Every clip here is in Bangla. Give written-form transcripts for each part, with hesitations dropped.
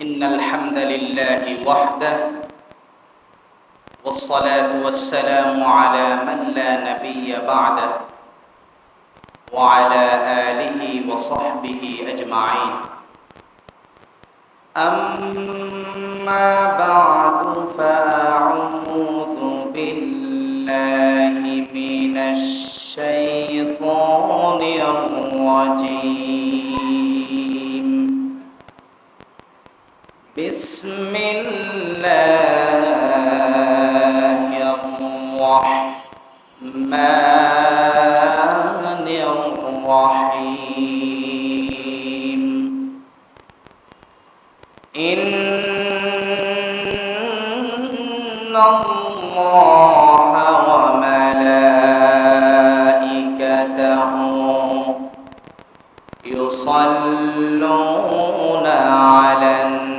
إن الحمد لله وحده والصلاة والسلام على من لا نبي بعده وعلى آله وصحبه أجمعين أما بعد فأعوذ بالله من الشيطان الرجيم بسم الله الرحمن الرحيم إن الله وملائكته يصلون على النبي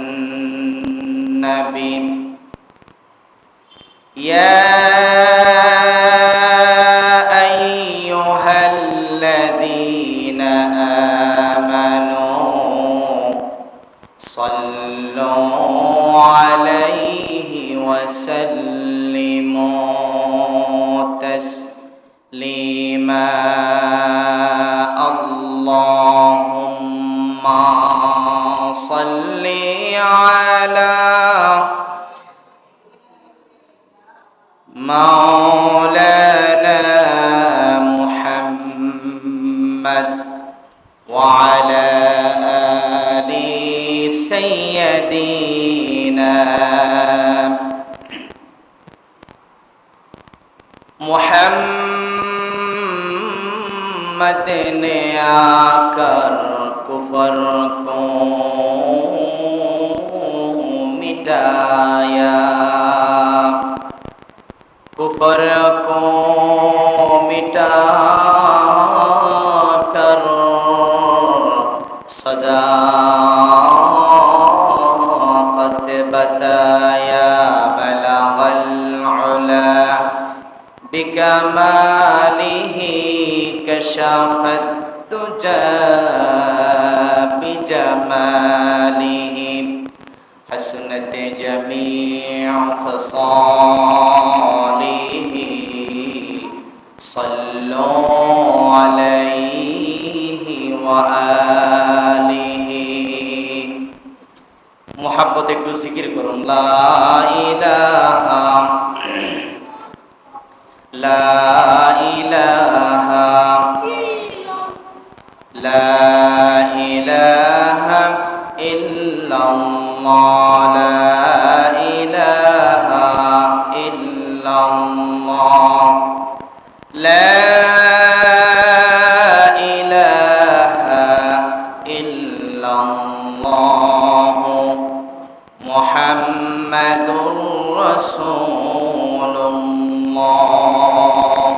يا أيها الذين آمنوا صلوا عليه وسلموا تسليما اللهم صل على مولانا محمد وعلى آل سيدنا محمد نے آ کر کفر کو مٹایا کفر کو مٹا کر صداقت بتایا بلغ العلا بکمالہ کشف الدجى بجمالہ حسنت جميع خصاله صلوا عليه وآله محبت একটু জিকির করুন লা ইলাহা লা ইলাহা লা ইলাহা ইল্লাল্লাহ لا إله إلا الله محمد رسول الله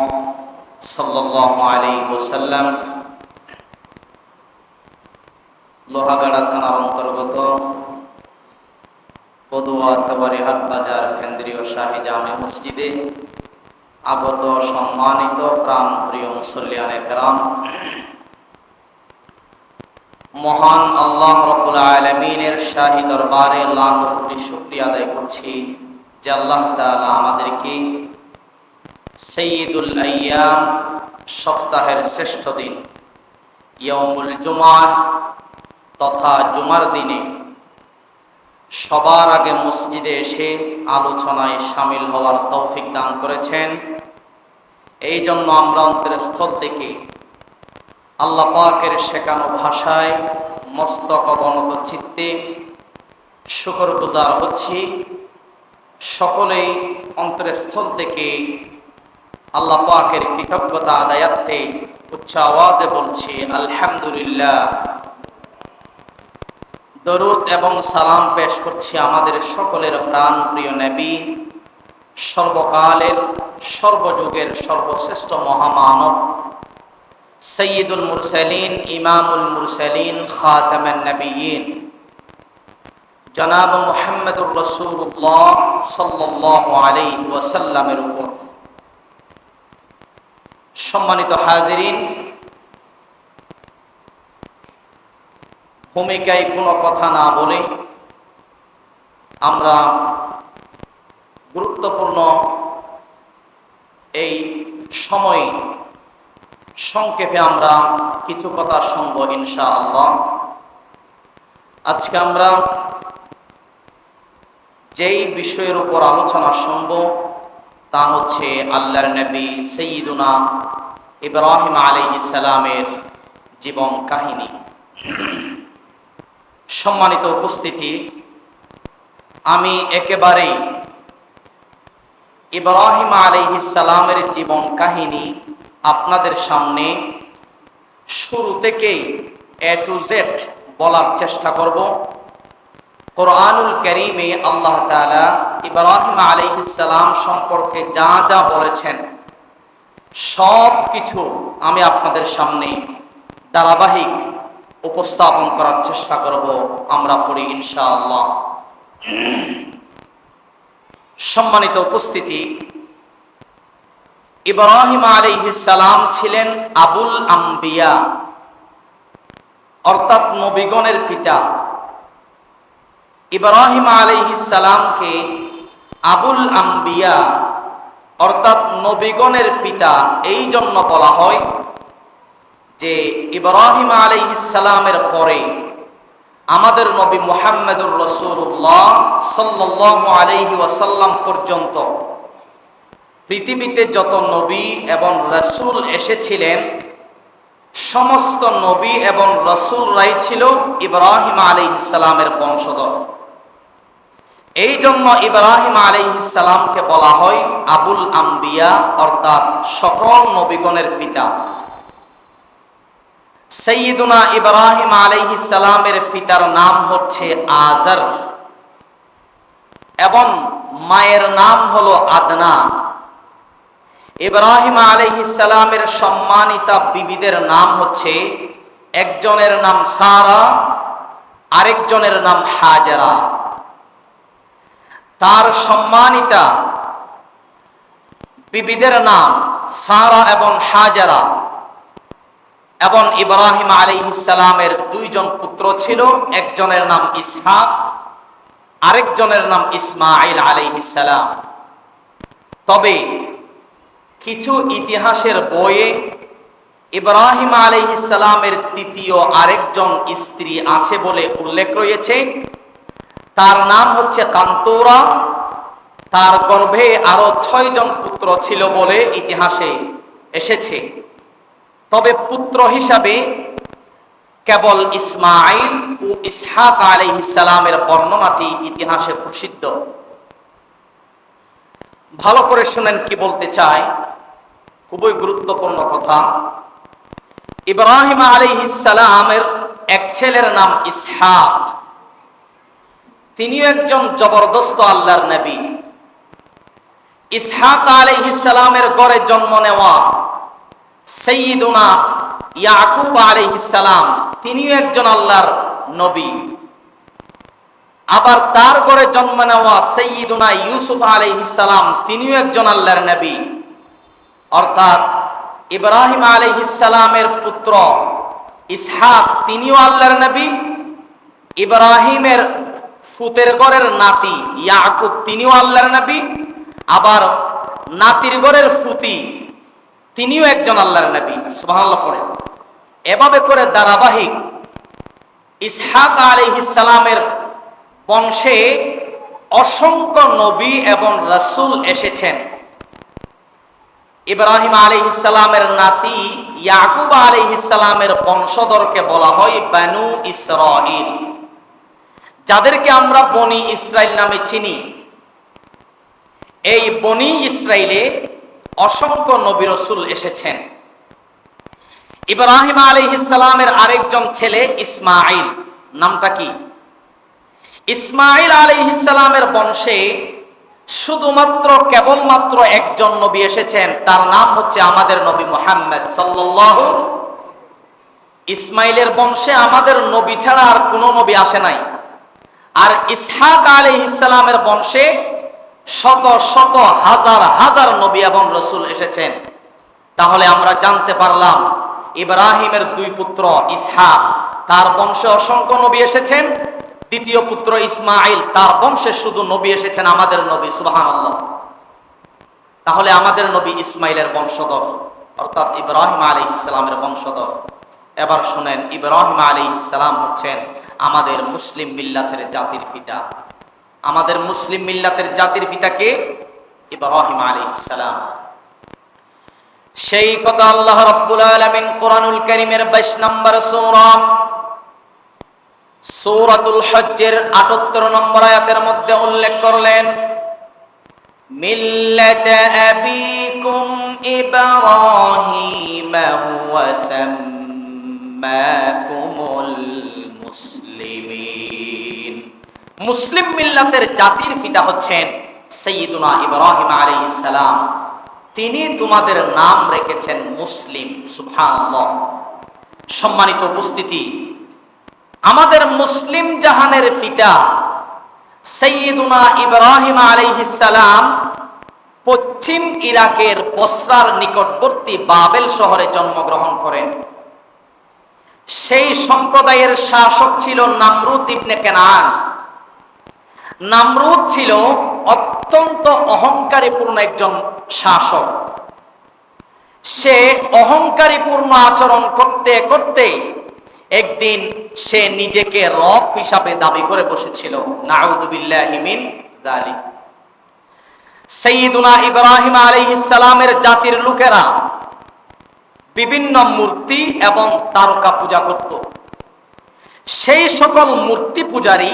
صلى الله عليه وسلم লোহাগাড়া থানার অন্তর্গত পদুয়া তাবারিহাট বাজার কেন্দ্রীয় শাহী জামে মসজিদে আগত সম্মানিত প্রাণপ্রিয় মুসল্লিয়ানে কেরাম, মহান আল্লাহ রাব্বুল আলামিনের শাহী দরবারে লাখ কোটি শুকরিয়া আদায় করছি যে আল্লাহ তাআলা আমাদেরকে সাইয়্যিদুল আইয়াম সপ্তাহের শ্রেষ্ঠ দিন ইয়াউমুল জুমআহ তথা জুমার দিনে সবার আগে মসজিদে এসে আলোচনায় শামিল হওয়ার তৌফিক দান করেছেন। এই জন্য আমরা অন্তরের স্থল থেকে আল্লাহ পাকের শেখানো ভাষায় মস্তক অবনত চিত্তে শুকরগুজার হচ্ছি। সকলেই অন্তরের স্থল থেকে আল্লাহ পাকের কৃতজ্ঞতা আদায়ার্থে উচ্চ আওয়াজে বলছি আলহামদুলিল্লাহ। দরুদ এবং সালাম পেশ করছি আমাদের সকলের প্রাণ প্রিয় নবী, সর্বকালের সর্বযুগের সর্বশ্রেষ্ঠ মহামানব সাইয়্যিদুল মুরসালিন ইমামুল মুরসালিন খাতামুন নবিয়্যিন জনাব মুহাম্মদুর রাসূলুল্লাহ সাল্লাল্লাহু আলাইহি ওয়াসাল্লামের উপর। সম্মানিত হাজিরিন, ভূমিকায় কোনো কথা না বলে আমরা গুরুত্বপূর্ণ এই সময় সংক্ষেপে আমরা কিছু কথা শুনবো ইনশাআল্লাহ। আজকে আমরা যেই বিষয়ের উপর আলোচনা শুনব তা হচ্ছে আল্লাহর নবী সাইয়্যিদুনা ইব্রাহিম আলাইহিস সালামের জীবন কাহিনী। সম্মানিত উপস্থিতি, আমি একেবারেই ইব্রাহিম আলাইহিস সালামের জীবন কাহিনী আপনাদের সামনে শুরু থেকেই এ টু জেড বলার চেষ্টা করব। কোরআনুল কারীমে আল্লাহ তাআলা ইব্রাহিম আলাইহিস সালাম সম্পর্কে যা যা বলেছেন সব কিছু আমি আপনাদের সামনে ধারাবাহিক উপস্থাপন করার চেষ্টা করব। আমরা পড়ি ইনশাআল্লাহ। সম্মানিত উপস্থিতি, ইব্রাহিম আলাইহিস সালাম ছিলেন আবুল আম্বিয়া, অর্থাৎ নবীগণের পিতা। ইব্রাহিম আলাইহিস সালামকে আবুল আম্বিয়া অর্থাৎ নবীগণের পিতা এই জন্য বলা হয় যে ইব্রাহিম আলাইহিস সালামের পরে আমাদের নবী মুহাম্মদুর রাসূলুল্লাহ সাল্লাল্লাহু আলাইহি ওয়াসাল্লাম পর্যন্ত পৃথিবীতে যত নবী এবং রাসূল এসেছিলেন সমস্ত নবী এবং রাসূলরাই ছিল ইব্রাহিম আলাইহিস সালামের বংশধর। এই জন্য ইব্রাহিম আলাইহিস সালামকে বলা হয় আবুল আম্বিয়া অর্থাৎ সকল নবীগণের পিতা। সাইয়্যিদুনা ইব্রাহিম আলাইহিস সালামের পিতার নাম হচ্ছে আজার এবং মায়ের নাম হলো আদনা। ইব্রাহিম আলাইহিস সালামের সম্মানিতা বিবিদের নাম হচ্ছে, একজনের নাম সারা, আরেকজনের নাম হাজেরা। তার সম্মানিতা বিবিদের নাম সারা এবং হাজেরা। এবং ইব্রাহিম আলাইহিস সালামের দুইজন পুত্র ছিল, একজনের নাম ইসহাক, আরেকজনের নাম ইসমাঈল আলাইহিস সালাম। তবে কিছু ইতিহাসের বইয়ে ইব্রাহিম আলাইহিস সালামের তৃতীয় আরেকজন স্ত্রী আছে বলে উল্লেখ রয়েছে। তার নাম হচ্ছে কান্তোরা। তার গর্ভে আরো 6 জন পুত্র ছিল বলে ইতিহাসে এসেছে। তবে পুত্র হিসাবে কেবল ইসমাঈল ও ইসহাক আলাইহিস সালামের বর্ণনাটি ইতিহাসে প্রসিদ্ধ। ভালো করে শুনেন কি বলতে চাই, খুবই গুরুত্বপূর্ণ কথা। ইব্রাহিম আলাইহিস সালামের এক ছেলের নাম ইসহাক, তিনিও একজন জবরদস্ত আল্লাহর নবী। ইসহাক আলাইহিস সালামের ঘরে জন্ম নেওয়া সাইয়্যিদুনা ইয়াকুব আলাইহিস সালাম, তিনিও একজন আল্লাহর নবী। আবার তার ঘরে জন্ম নেওয়া সাইয়্যিদুনা ইউসুফ আলাইহিস সালাম, তিনিও একজন আল্লাহর নবী। অর্থাৎ ইব্রাহিম আলাইহিস সালামের পুত্র ইসহাক তিনিও আল্লাহর নবী। ইব্রাহিমের ফুতের ঘরের নাতি ইয়াকুব তিনিও আল্লাহর নবী। আবার নাতির ঘরের ফুতি তিনিও একজন আল্লাহর নবী। সুবহানাল্লাহ পড়ে। এভাবে করে ধারাবাহিক ইসহাক আলাইহিস সালামের বংশে অসংখ্য নবী এবং রাসূল এসেছেন। ইব্রাহিম আলাইহিস সালামের নাতি ইয়াকুব আলাইহিস সালামের বংশধরকে বলা হয় বানু ইসরাঈল, যাদেরকে আমরা বনি ইসরাইল নামে চিনি। এই বনি ইসরাইলে অসংখ্য নবী রাসূল এসেছেন। ইব্রাহিম আলাইহিস সালামের আরেকজন ছেলে ইসমাঈল, নামটা কি? ইসমাঈল আলাইহিস সালামের বংশে শুধুমাত্র কেবলমাত্র একজন নবী এসেছেন, তার নাম হচ্ছে আমাদের নবী মুহাম্মদ সাল্লাল্লাহু। ইসমাঈলের বংশে আমাদের নবী ছাড়া আর কোনো নবী আসে নাই। আর ইসহাক আলাইহিস সালামের বংশে শত শত হাজার হাজার নবী এবং রাসূল এসেছেন। তাহলে আমরা জানতে পারলাম ইব্রাহিমের দুই পুত্র ইসহাক, তার বংশে অসংখ্য নবী এসেছেন। দ্বিতীয় পুত্র ইসমাইল, তার বংশে শুধু নবী এসেছেন আমাদের নবী, সুবহানাল্লাহ। তাহলে আমাদের নবী ইসমাইলের বংশধর, অর্থাৎ ইব্রাহিম আলাইহিস সালামের বংশধর। এবার শুনেন, ইব্রাহিম আলাইহিস সালাম হচ্ছেন আমাদের মুসলিম মিল্লাতের জাতির পিতা। আমাদের মুসলিম মিল্লাতের জাতির পিতা কে? ইব্রাহিম আলাইহিস সালাম। সেই কথা আল্লাহ রাব্বুল আলামিন কোরআনুল কারীমের 22 নম্বর সূরা সূরাতুল হজ্জের 78 নম্বর আয়াতের মধ্যে উল্লেখ করলেন, মিল্লাতা আবিকুম ইব্রাহিম হুয়া সাম্মাকুমুল মুসলিমিন। মুসলিম মিল্লাতের জাতির পিতা হচ্ছেন সাইয়্যিদুনা ইব্রাহিম আলাইহিস সালাম। তিনি তোমাদের নাম রেখেছেন মুসলিম, সুবহানাল্লাহ। সম্মানিত উপস্থিতি, আমাদের মুসলিম জাহানের পিতা সাইয়্যিদুনা ইব্রাহিম আলাইহিস সালাম পশ্চিম ইরাকের বসরার নিকটবর্তী বাবেল শহরে জন্মগ্রহণ করেন। সেই সম্প্রদায়ের শাসক ছিল নামরুদ ইবনে কেনান। নামরুদ ছিল অত্যন্ত অহংকারীপূর্ণ একজন শাসক। সে অহংকারীপূর্ণ আচরণ করতে করতে একদিন সে নিজেকে রব হিসাবে দাবি করে বসেছিল। নাউযু বিল্লাহি মিন যালিক। সাইয়্যিদুনা ইব্রাহিম আলাইহিস সালামের জাতির লোকেরা বিভিন্ন মূর্তি এবং তারকা পূজা করত। সেই সকল মূর্তি পূজারী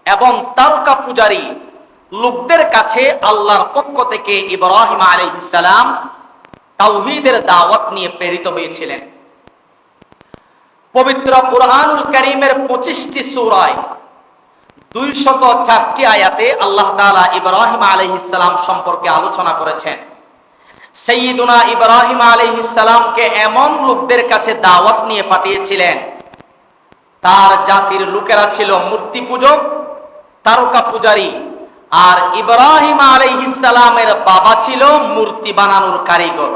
এবং তারকা পূজারী লোকদের কাছে আল্লাহর পক্ষ থেকে ইব্রাহিম আলাইহিস সালাম তাওহীদের দাওয়াত নিয়ে প্রেরিত হয়েছিলেন। পবিত্র কুরআনুল কারীমের 25টি সূরায় 204টি আয়াতে আল্লাহ তাআলা ইব্রাহিম আলাইহিস সালাম সম্পর্কে আলোচনা করেছেন। সাইয়্যিদুনা ইব্রাহিম আলাইহিস সালামকে এমন লোকদের কাছে দাওয়াত নিয়ে পাঠিয়েছিলেন, তার জাতির লোকেরা ছিল মূর্তি পূজক, তারকা পূজারী, আর ইব্রাহিম আলাইহিস সালামের বাবা ছিল মূর্তি বানানোর কারিগর।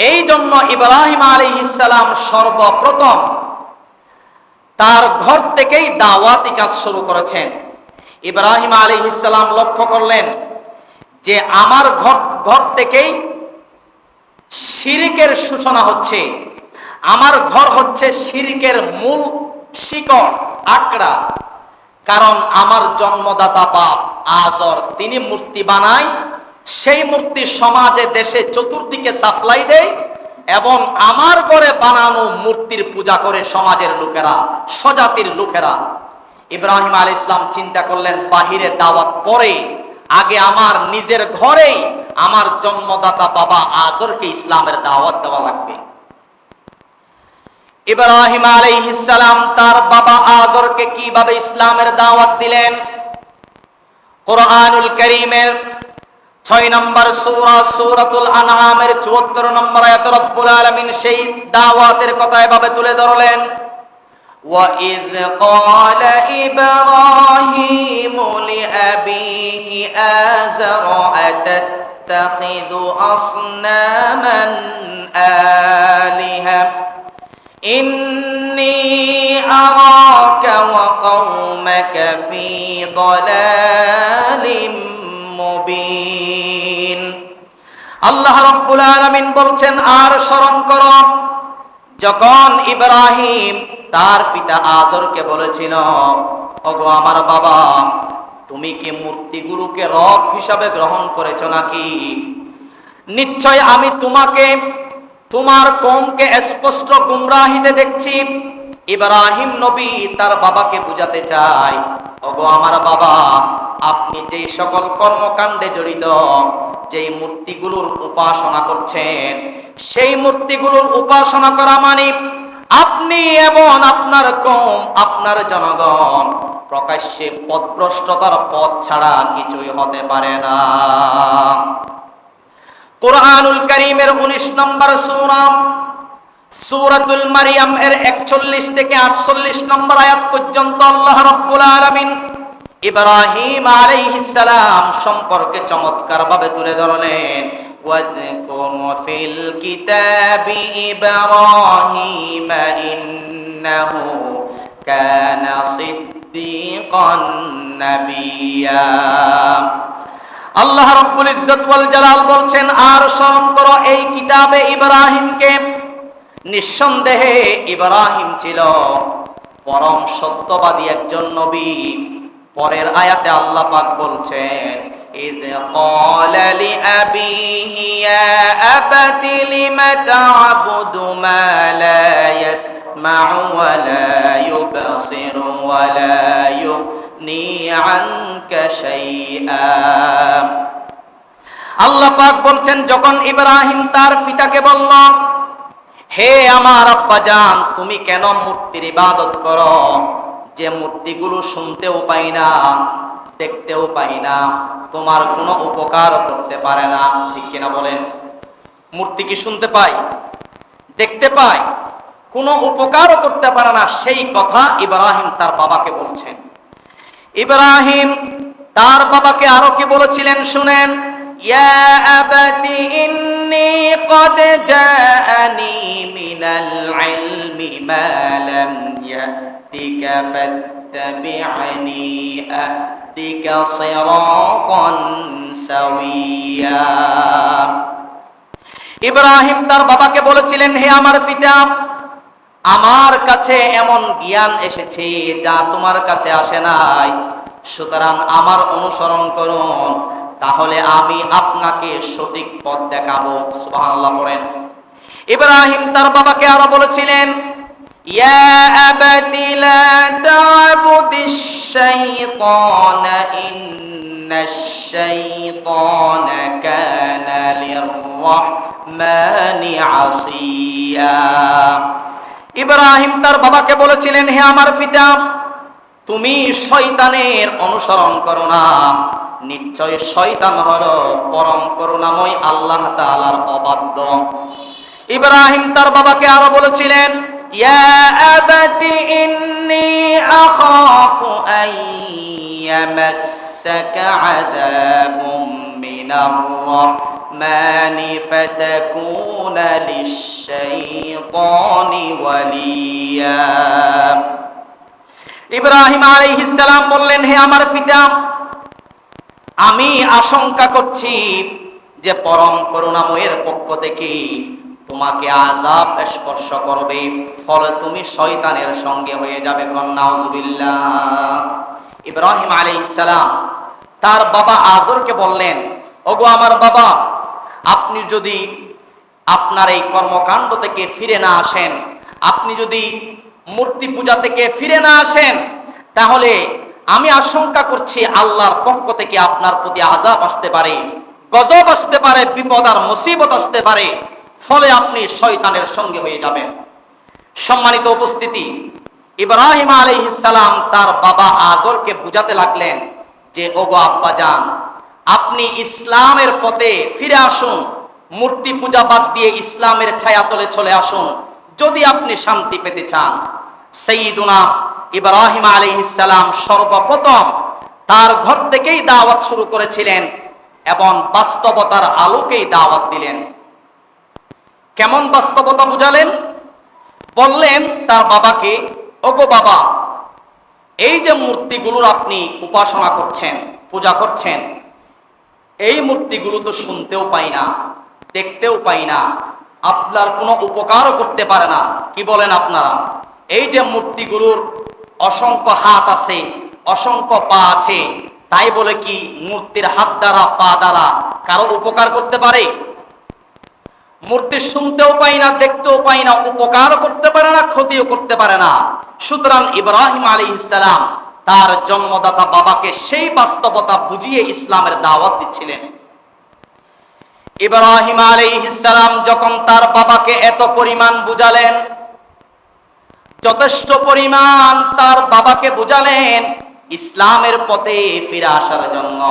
এই জন্য ইব্রাহিম আলাইহিস সালাম সর্বপ্রথম তার ঘর থেকেই দাওয়াতি কাজ শুরু করেছেন। ইব্রাহিম আলাইহিস সালাম লক্ষ্য করলেন যে আমার ঘর থেকেই শিরকের সূচনা হচ্ছে। আমার ঘর হচ্ছে শিরকের মূল শিকড়, আকড়া। কারণ আমার জন্মদাতা বাপ আজর তিনি মূর্তি বানায়, সেই মূর্তি সমাজে দেশে চতুর্দিকে সাপ্লাই দেয় এবং আমার ঘরে বানানো মূর্তির পূজা করে সমাজের লোকেরা, স্বজাতির লোকেরা। ইব্রাহিম আলাইহিস সালাম চিন্তা করলেন, বাহিরে দাওয়াত পরে, আগে আমার নিজের ঘরেই আমার জন্মদাতা বাবা আজরকে ইসলামের দাওয়াত দেওয়া লাগবে। ইব্রাহিম আলাইহিস সালাম তার বাবা আজরকে কিভাবে ইসলামের দাওয়াত দিলেন? কোরআনুল কারীমের 6 নম্বর সূরা সূরাতুল আনআমের 74 নম্বর আয়াতে রব্বুল আলামিন সেই দাওয়াতের কথা এভাবে তুলে ধরলেন, وَإِذْ قَالَ إِبْرَاهِيمُ لِأَبِيهِ آزَرَ أَتَتَّخِذُ أَصْنَامًا آلِهَةً إِنِّي أَرَاكَ وَقَوْمَكَ فِي ضَلَالٍ মুবিন। আল্লাহ রাব্বুল আলামিন বলছেন, আর স্মরণ করো যখন ইব্রাহিম তার পিতা আজরকে বলেছিল, ওগো আমার বাবা, তুমি কি মূর্তিগুলোকে রব হিসাবে গ্রহণ করেছো নাকি? নিশ্চয় আমি তোমাকে, তোমার কওমকে স্পষ্ট গুমরাহিতে দেখছি। ইব্রাহিম নবী তার বাবাকে বুঝাতে চায়, ওগো আমার বাবা, আপনি যেই সকল কর্মকাণ্ডে জড়িত, যেই মূর্তিগুলোর উপাসনা করছেন, সেই মূর্তিগুলোর উপাসনা করা মানে আপনি এবং আপনার কওম, আপনার জনগণ প্রকাশ্যে পথভ্রষ্টতার পথ ছাড়া কিছুই হতে পারে না। কুরআনুল কারীমের 19 নম্বর সূরা সূরাতুল মারইয়াম এর 41 থেকে 48 নম্বর আয়াত পর্যন্ত আল্লাহ রাব্বুল আলামিন ইব্রাহিম আলাইহিস সালাম সম্পর্কে চমৎকার ভাবে তুলে ধরলেন, ওয়াযকুর ফিল কিতাবি ইব্রাহিম ইন্নাহু কানা সিদ্দীকান নাবিয়্যা। আল্লাহ রাব্বুল ইজ্জত ওয়াল জালাল বলছেন, আর স্মরণ করো এই কিতাবে ইব্রাহিমকে, নিঃসন্দেহে ইব্রাহিম ছিল পরম সত্যবাদী একজন নবী। পরের আয়াতে আল্লাহ পাক বলছেন, ইয ক্বালা লিআবিহি ইয়া আবাতি লিমা তা'বুদু মা লা ইয়াসমা'ু ওয়া লা ইউবসিরু ওয়া লা ইউগনি আনকা শাইআ। আল্লাহ পাক বলছেন, যখন ইব্রাহিম তার পিতাকে বলল, হে আমার আব্বাজান, তুমি কেন মূর্তির ইবাদত করো, যে মূর্তিগুলো শুনতেও পাই না, দেখতেও পাই না, তোমার কোনো উপকার করতে পারে না। ঠিক কিনা বলেন? মূর্তি কি শুনতে পাই, দেখতে পাই, কোনো উপকারও করতে পারে না? সেই কথা ইব্রাহিম তার বাবাকে বলছেন। ইব্রাহিম তার বাবাকে আরো কি বলেছিলেন শুনেন, ইয়া আবাতি ইন্নী ক্বাদ জাআনি মিনাল ইলমি মা লাম ইয়াতিকা ফাত্তাবি'নি আহদিকা সিরাতান সাওয়্যা। ইব্রাহিম তার বাবাকে বলেছিলেন, হে আমার পিতা, আমার কাছে এমন জ্ঞান এসেছে যা তোমার কাছে আসে নাই, সুতরাং আমার অনুসরণ করুন, তাহলে আমি আপনাকে সঠিক পথ দেখাবো। সুবহানাল্লাহ পড়েন। ইব্রাহিম তার বাবাকে আরো বলেছিলেন, ইয়া আবাতি লা তা'বুদিশ শাইতানা ইন্নাশ শাইতানা কানা লির-রাহমানি আসিয়া। ইব্রাহিম তার বাবাকে বলেছিলেন, হে আমার পিতা, তুমি শয়তানের অনুসরণ করো না, নিশ্চয় শয়তান হলো পরম করুণাময় আল্লাহ তাআলার অবাধ্য। ইব্রাহিম তার বাবাকে আরো বলেছিলেন, ইয়া আবাতি ইন্নী আখাফু আন ইয়ামাসসাকা আযাবুম মিনার রাহমানি ফাতাকুনা লিশ-শাইতানি ওয়ালিয়্যা। ইব্রাহিম আলাইহিস সালাম বললেন, হে আমার পিতা, আমি আশঙ্কা করছি যে পরম করুণাময়ের পক্ষ থেকে তোমাকে আযাব স্পর্শ করবে, ফলে তুমি শয়তানের সঙ্গে হয়ে যাবে। নাউজুবিল্লাহ। ইব্রাহিম আলাইহিস সালাম তার বাবা আযরকে বললেন, ওগো আমার বাবা, আপনি যদি আপনার এই কর্মকাণ্ড থেকে ফিরে না আসেন, আপনি যদি মূর্তি পূজা থেকে ফিরে না আসেন, তাহলে আমি আশঙ্কা করছি আল্লাহর পক্ষ থেকে আপনার প্রতি আযাব আসতে পারে, গজব আসতে পারে, বিপদ আর মুসিবত আসতে পারে, ফলে আপনি শয়তানের সঙ্গে হয়ে যাবেন। সম্মানিত উপস্থিতি, ইব্রাহিম আলাইহিস সালাম তার বাবা আযরকে বুঝাতে লাগলেন যে, ওগো আব্বাজান, আপনি ইসলামের পথে ফিরে আসুন, মূর্তি পূজা বাদ দিয়ে ইসলামের ছায়াতলে চলে আসুন, যদি আপনি শান্তি পেতে চান। সাইয়্যিদুনা ইব্রাহিম আলাইহিস সালাম সর্বপ্রথম তার ঘর থেকেই দাওয়াত শুরু করেছিলেন এবং বাস্তবতার আলোকেই দাওয়াত দিলেন। কেমন বাস্তবতা বুঝালেন? বললেন তার বাবাকে, ওগো বাবা, এই যে মূর্তিগুলোর আপনি উপাসনা করছেন, পূজা করছেন, এই মূর্তিগুলো তো শুনতেও পাই না, দেখতেও পাই না, আপনার কোনো উপকারও করতে পারে না। কি বলেন আপনারা? এই যে মূর্তিগুলোর অসংখ্য হাত আছে, অসংখ্য পা আছে, তাই বলে কি মূর্তির হাত দ্বারা পা দ্বারা কারো উপকার করতে পারে? মূর্তি শুনতেও পাই না, দেখতেও পাই না, উপকারও করতে পারে না, ক্ষতিও করতে পারে না। সুতরাং ইব্রাহিম আলাইহিস সালাম তার জন্মদাতা বাবাকে সেই বাস্তবতা বুঝিয়ে ইসলামের দাওয়াত দিচ্ছিলেন। ইব্রাহিম আলাইহিস সালাম যখন তার বাবাকে এত পরিমাণ বুঝালেন, যথেষ্ট পরিমাণ তার বাবাকে বুঝালেন ইসলামের পথে ফিরে আসার জন্য,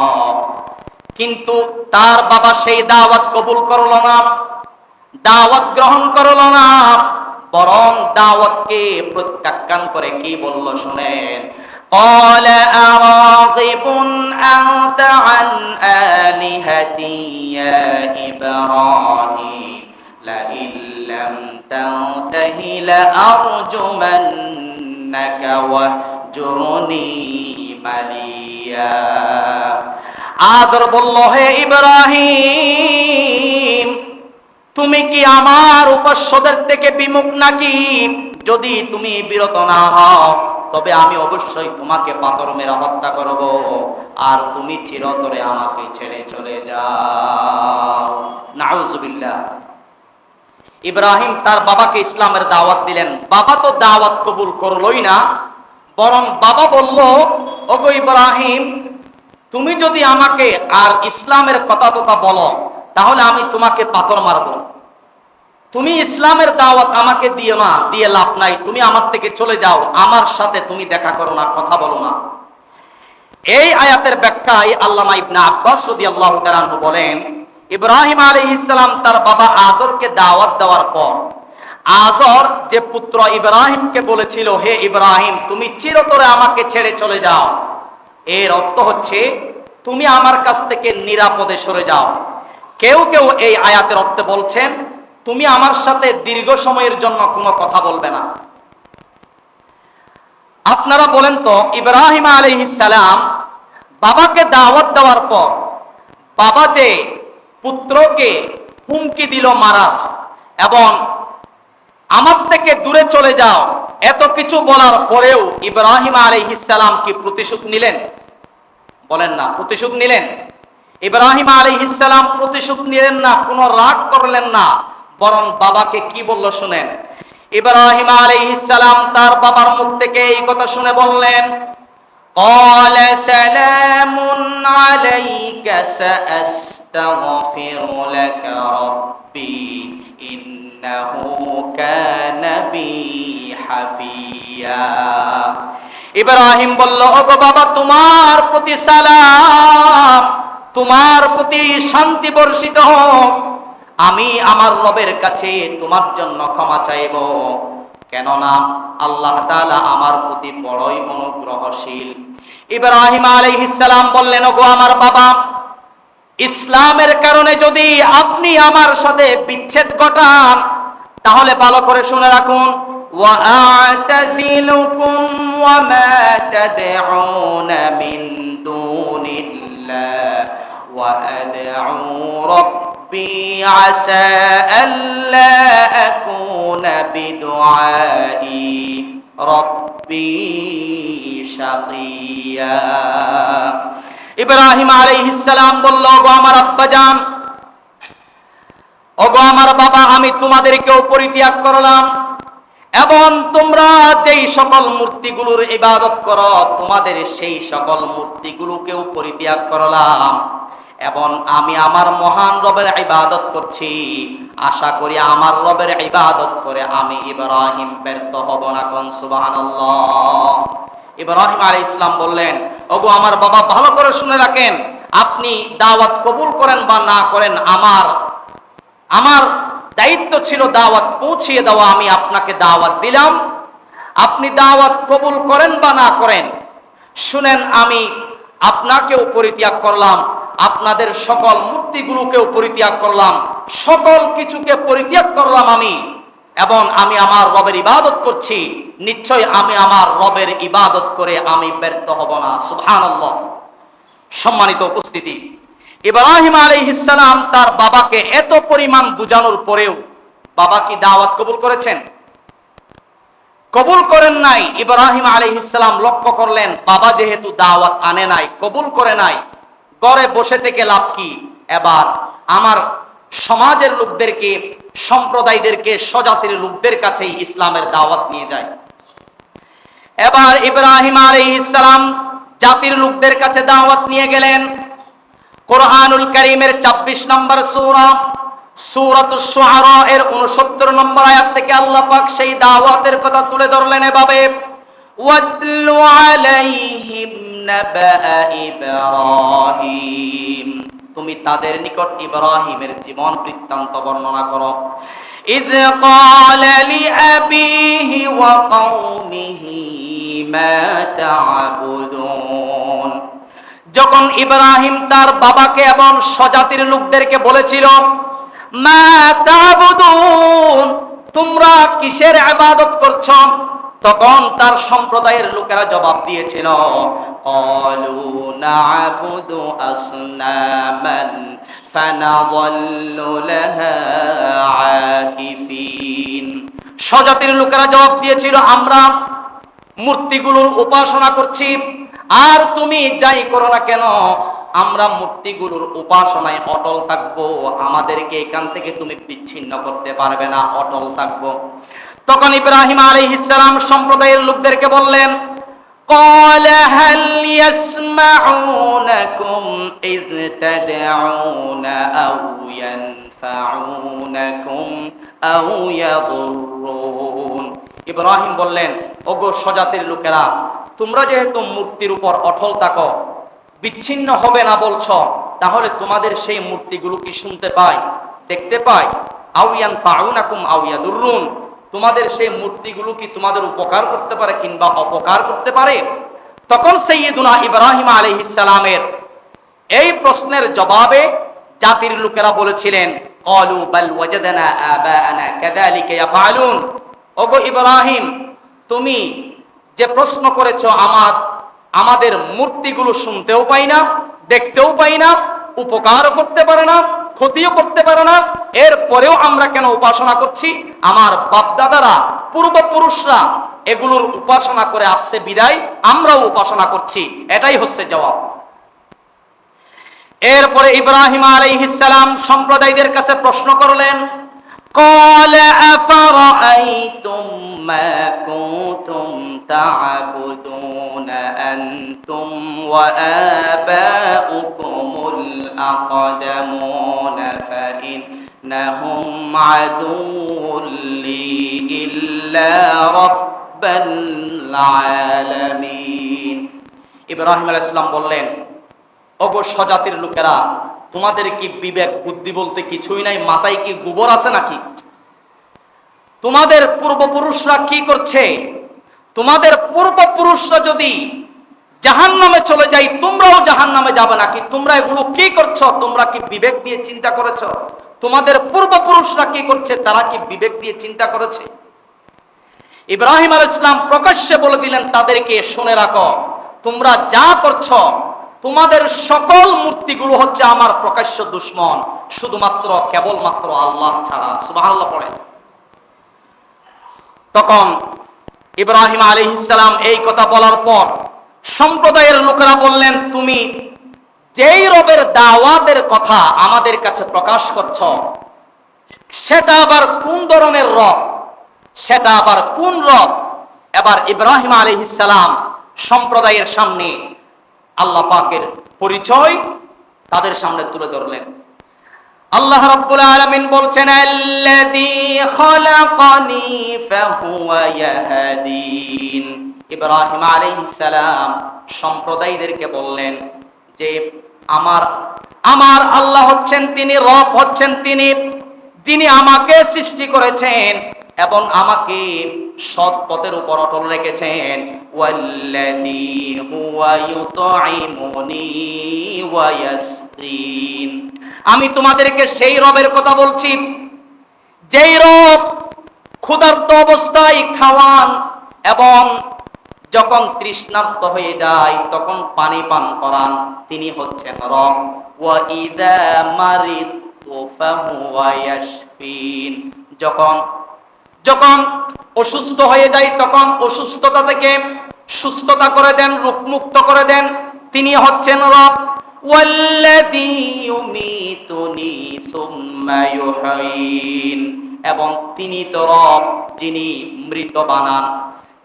কিন্তু তার বাবা সেই দাওয়াত কবুল করল না, দাওয়াত গ্রহণ করল না, বরং দাওয়াতকে প্রত্যাখ্যান করে কি বলল শুনেন, قال أراغب أنت عن آلهتي يا إبراهيم لئن لم تنته لأرجمنك ইন্নাকা ওয়াহজুরনি মালিয়া। আজর বলল, হে ইব্রাহিম, তুমি কি আমার উপাস্যদের থেকে বিমুখ নাকি? যদি তুমি বিরত না হও তবে আমি অবশ্যই তোমাকে পাথর মেরে হত্যা করব, আর তুমি চিরতরে আমাকে ছেড়ে চলে যাও। নাউজুবিল্লাহ। ইব্রাহিম তার বাবাকে ইসলামের দাওয়াত দিলেন। বাবা তো দাওয়াত কবুল করলই না, বরং বাবা বলল, ওগো ইব্রাহিম, তুমি যদি আমাকে আর ইসলামের কথা বলো তাহলে আমি তোমাকে পাথর মারব। তুমি ইসলামের দাওয়াত আমাকে দিও না, দিয়ে লাভ নাই, তুমি আমার থেকে চলে যাও, আমার সাথে তুমি দেখা করো না, কথা বলো না। এই আয়াতের ব্যাখ্যায় আল্লামা ইবনে আব্বাস রাদিয়াল্লাহু তাআলা আনহু বলেন, ইব্রাহিম আলাইহিস সালাম তার বাবা আজরকে দাওয়াত দেওয়ার পর আজর যে পুত্র ইব্রাহিমকে বলেছিল, হে ইব্রাহিম, তুমি চিরতরে আমাকে ছেড়ে চলে যাও, এর অর্থ হচ্ছে তুমি আমার কাছ থেকে নিরাপদে সরে যাও। কেউ কেউ এই আয়াতের অর্থে বলছেন, তুমি আমার সাথে দীর্ঘ সময়ের জন্য কোনো কথা বলবে না। আপনারা বলেন তো, ইব্রাহিম আলাইহিস সালাম বাবাকে দাওয়াত দেওয়ার পর বাবা যে পুত্রকে হুমকি দিল মারার এবং আমার থেকে দূরে চলে যাও, এত কিছু বলার পরেও ইব্রাহিম আলাইহিস সালাম কি প্রতিশোধ নিলেন? বলেন না, প্রতিশোধ নিলেন? ইব্রাহিম আলাইহিস সালাম প্রতিশোধ নিলেন না, কোনো রাগ করলেন না, বরং বাবাকে কি বলল শুনেন। ইব্রাহিম আলাইহিস সালাম তার বাবার মুখ থেকে এই কথা শুনে বললেন, قال سلام عليك سأستغفر لك ربي إنه كان بي حفيا। ইব্রাহিম বলল, ওগো বাবা, তোমার প্রতি সালাম, তোমার প্রতি শান্তি বর্ষিত হোক, আমি আমার রবের কাছে তোমার জন্য ক্ষমা চাইব, কেননা আল্লাহ তাআলা আমার প্রতি বড়ই অনুগ্রহশীল। ইব্রাহিম আলাইহিস সালাম বললেন, ওগো আমার বাবা, ইসলামের কারণে যদি আপনি আমার সাথে বিচ্ছেদ ঘটান তাহলে ভালো করে শুনে রাখুন, ওয়া আ'তাযিলুকুম ওয়া মা তাদউনা মিন দুনিল্লাহ ওয়া আদউ রাব্বি আসা আল্লা আকুনা বিদুআই রাব্বি শাকিয়া। ইব্রাহিম আলাইহিস সালাম বলল, ওগো আমার আব্বাজান, ওগো আমার বাবা, আমি তোমাদেরকেও পরিত্যাগ করলাম এবং তোমরা যেই সকল মূর্তিগুলোর ইবাদত করো তোমাদের সেই সকল মূর্তিগুলোকেও পরিত্যাগ করলাম এবং আমি আমার মহান রবের ইবাদত করছি। আশা করি আমার রবের ইবাদত করে আমি ইব্রাহিম ব্যর্থ হব না। কোন সুবহানাল্লাহ। ইব্রাহিম আলাইহিস সালাম বললেন, ওগো আমার বাবা, ভালো করে শুনে রাখেন, আপনি দাওয়াত কবুল করেন বা না করেন, আমার দায়িত্ব ছিল দাওয়াত পৌঁছিয়ে দেওয়া। আমি আপনাকে দাওয়াত দিলাম, আপনি দাওয়াত কবুল করেন বা না করেন। শুনেন, আমি আপনাকেও পরিত্যাগ করলাম, আপনাদের সকল মূর্তিগুলোকেও পরিত্যাগ করলাম, সকল কিছুকে পরিত্যাগ করলাম আমি, এবং আমি আমার রবের ইবাদত করছি। নিশ্চয় আমি আমার রবের ইবাদত করে আমি ব্যর্থ হব না। সুবহানাল্লাহ। সম্মানিত উপস্থিতি, ইব্রাহিম আলাইহিস সালাম তার বাবাকে এত পরিমাণ বুঝানোর পরেও বাবা কি দাওয়াত কবুল করেছেন? কবুল করেন নাই। ইব্রাহিম আলাইহিস সালাম লক্ষ্য করলেন, বাবা যেহেতু দাওয়াত আনে নাই, কবুল করে নাই, ঘরে বসে থেকে লাভ কি? এবার আমার সমাজের লোকদেরকে, সম্প্রদায়দেরকে, স্বজাতির লোকদের কাছে ইসলামের দাওয়াত নিয়ে যায়। এবার ইব্রাহিম আলাইহিস সালাম জাতির লোকদের কাছে দাওয়াত নিয়ে গেলেন। কোরআনুল কারীমের ২৪ নম্বর সূরা, সূরাতুশ শুআরা এর ৬৯ নম্বর আয়াত থেকে আল্লাহ পাক সেই দাওয়াতের কথা তুলে ধরলেন এভাবে, ওয়াতলু আলাইহিম নাবা ইব্রাহিম, তুমি তাদের নিকট ইব্রাহিমের জীবন বৃত্তান্ত বর্ণনা করো। ইয ক্বালা লিআবিহি ওয়া কওমিহি মা তা'বুদুন, যখন ইব্রাহিম তার বাবাকে এবং স্বজাতির লোকদেরকে বলেছিল, মা তা'বুদুন, তোমরা কিসের ইবাদত করছো? তখন তার সম্প্রদায়ের লোকেরা জবাব দিয়েছিল, ক্বালু না'বুদু আসনামান ফানাযাল্লু লাহা আকিফিন। স্বজাতির লোকেরা জবাব দিয়েছিল, আমরা মূর্তিগুলোর উপাসনা করছি, আর তুমি যাই করো না কেন আমরা মূর্তিগুলোর উপাসনায় অটল থাকবো, আমাদেরকে এখান থেকে তুমি বিচ্ছিন্ন করতে পারবে না, অটল থাকবো। তখন ইব্রাহিম আলাইহিস সালাম সম্প্রদায়ের লোকদেরকে বললেন, ক্বালা হাল ইয়াসমাউনাকুম ইয তাদউনা আও ইয়ানফাউনাকুম আও ইয়াদুররুন। ইব্রাহিম বললেন, ওগো স্বজাতির লোকেরা, তোমরা যেহেতু মূর্তির উপর অটল থাকো, বিচ্ছিন্ন হবে না বলছো, তাহলে তোমাদের সেই মূর্তিগুলো কি শুনতে পায়, দেখতে পায়? আও ইয়ানফাউনাকুম আও ইয়াদুররুন, তোমাদের সেই মূর্তিগুলো কি তোমাদের উপকার করতে পারে কিংবা অপকার করতে পারে? তখন সাইয়্যিদুনা ইব্রাহিম আলাইহিস সালামের এই প্রশ্নের জবাবে জাতির লোকেরা বলেছিলেন, ক্বালু বাল ওয়াজাদনা আবাআনা কাযালিকা ইয়াফআলুন। ওগো ইব্রাহিম, তুমি যে প্রশ্ন করেছো, আমাদের মূর্তিগুলো শুনতেও পাই না, দেখতেও পাই না, উপকার করতে পারে না, ক্ষতিও করতে পারে না, এরপরেও আমরা কেন উপাসনা করছি? আমার বাপদাদারা, পূর্বপুরুষরা এগুলোর উপাসনা করে আসছে বিদায় আমরাও উপাসনা করছি। এটাই হচ্ছে জবাব। এরপরে ইব্রাহিম আলাইহিস সালাম সম্প্রদায়দের কাছে প্রশ্ন করলেন, ক্বালা আফারাআইতুম মা কুনতুম তা'বুদুনা আনতুম ওয়া আবাউকুমুল আকদামুনা ফাইন্নাহুম আদুউল লি ইল্লা রাব্বাল আলামিন। ইব্রাহিম আলাইহিস সালাম বললেন, ওগো স্বজাতির লোকেরা, তোমাদের কি বিবেক বুদ্ধি বলতে কিছুই নাই? মাথায় কি গোবর আছে নাকি? তোমাদের পূর্বপুরুষরা কি করছে? তোমাদের পূর্বপুরুষরা যদি জাহান্নামে চলে যায়, তোমরাও জাহান্নামে যাবে নাকি? তোমরা এগুলো কি করছো? তোমরা কি বিবেক দিয়ে চিন্তা করেছো? তোমাদের পূর্বপুরুষরা কি করছে, তারা কি বিবেক দিয়ে চিন্তা করেছে? ইব্রাহিম আলাইহিস সালাম প্রকাশ্যে বলে দিলেন তাদেরকে, শুনে রাখো, তোমরা যা করছো, তোমাদের সকল মূর্তিগুলো হচ্ছে আমার প্রকাশ্য দুশমন, শুধুমাত্র কেবলমাত্র আল্লাহ ছাড়া। সুবহানাল্লাহ পড়েন। তখন ইব্রাহিম আলাইহিস সালাম এই কথা বলার পর সম্প্রদায়ের লোকেরা বললেন, তুমি যেই রবের দাওয়াতের কথা আমাদের কাছে প্রকাশ করছো, সেটা আবার কোন ধরনের রব, সেটা আবার কোন রব? এবার ইব্রাহিম আলাইহিস সালাম সম্প্রদায়ের সামনে আল্লাহ পাকের পরিচয় তাদের সামনে তুলে ধরলেন। আল্লাহ রাব্বুল আলামিন বলছেন, আল্লাযী খালাকানি ফাহুয়া ইয়াহদিন। ইব্রাহিম আলাইহিস সালাম সম্প্রদায়দেরকে বললেন যে আমার আল্লাহ হচ্ছেন তিনি, রব হচ্ছেন তিনি, যিনি আমাকে সৃষ্টি করেছেন এবং আমাকে সৎ পথের উপর অটল রেখেছেন। ওয়াল্লাযী হুয়া ইউতঈমুনি ওয়া ইয়াসকিন। আমি তোমাদেরকে সেই রবের কথা বলছি, যেই রব ক্ষুধার্ত অবস্থায় খাওয়ান এবং যখন তৃষ্ণার্ত হয়ে যায় তখন পানি পান করান, তিনি হচ্ছেন রব। ওয়া ইযা মারিদতু ফাহুয়া ইয়াশফিন। যখন অসুস্থ হয়ে যায় তখন অসুস্থতা থেকে সুস্থতা করে দেন, রোগমুক্ত করে দেন, তিনি হচ্ছেন রব। ওয়াল্লাযী ইউমীতুনি সুম্মা ইউহয়ীন। এবং তিনি তো রব যিনি মৃত বানান,